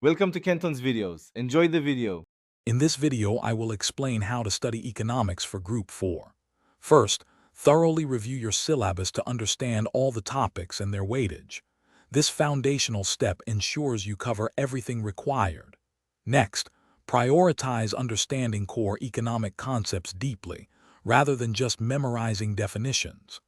Welcome to Kenton's videos. Enjoy the video. In this video, I will explain how to study economics for Group 4. First, thoroughly review your syllabus to understand all the topics and their weightage. This foundational step ensures you cover everything required. Next, prioritize understanding core economic concepts deeply, rather than just memorizing definitions.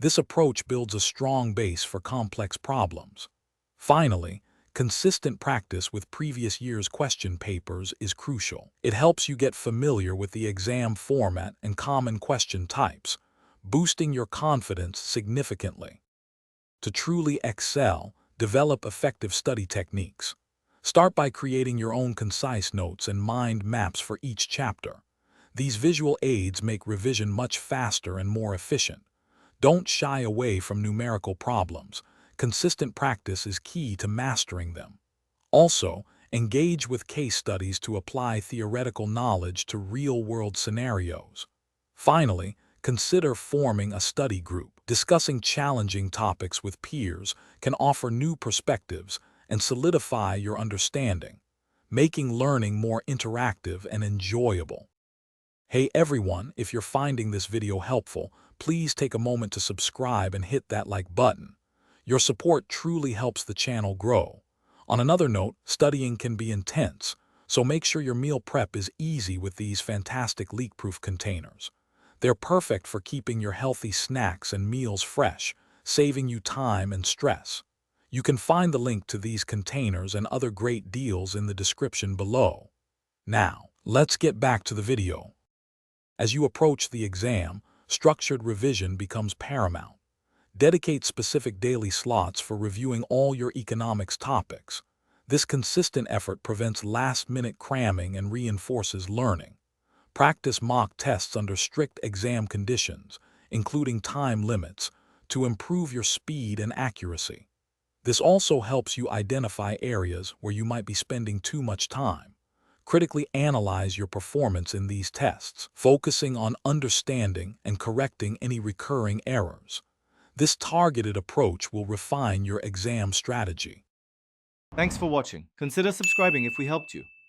This approach builds a strong base for complex problems. Finally, consistent practice with previous year's question papers is crucial. It helps you get familiar with the exam format and common question types, boosting your confidence significantly. To truly excel, develop effective study techniques. Start by creating your own concise notes and mind maps for each chapter. These visual aids make revision much faster and more efficient. Don't shy away from numerical problems. Consistent practice is key to mastering them. Also, engage with case studies to apply theoretical knowledge to real-world scenarios. Finally, consider forming a study group. Discussing challenging topics with peers can offer new perspectives and solidify your understanding, making learning more interactive and enjoyable. Hey everyone, if you're finding this video helpful, please take a moment to subscribe and hit that like button. Your support truly helps the channel grow. On another note, studying can be intense, so make sure your meal prep is easy with these fantastic leak-proof containers. They're perfect for keeping your healthy snacks and meals fresh, saving you time and stress. You can find the link to these containers and other great deals in the description below. Now, let's get back to the video. As you approach the exam, structured revision becomes paramount. Dedicate specific daily slots for reviewing all your economics topics. This consistent effort prevents last-minute cramming and reinforces learning. Practice mock tests under strict exam conditions, including time limits, to improve your speed and accuracy. This also helps you identify areas where you might be spending too much time. Critically analyze your performance in these tests, focusing on understanding and correcting any recurring errors. This targeted approach will refine your exam strategy. Thanks for watching. Consider subscribing if we helped you.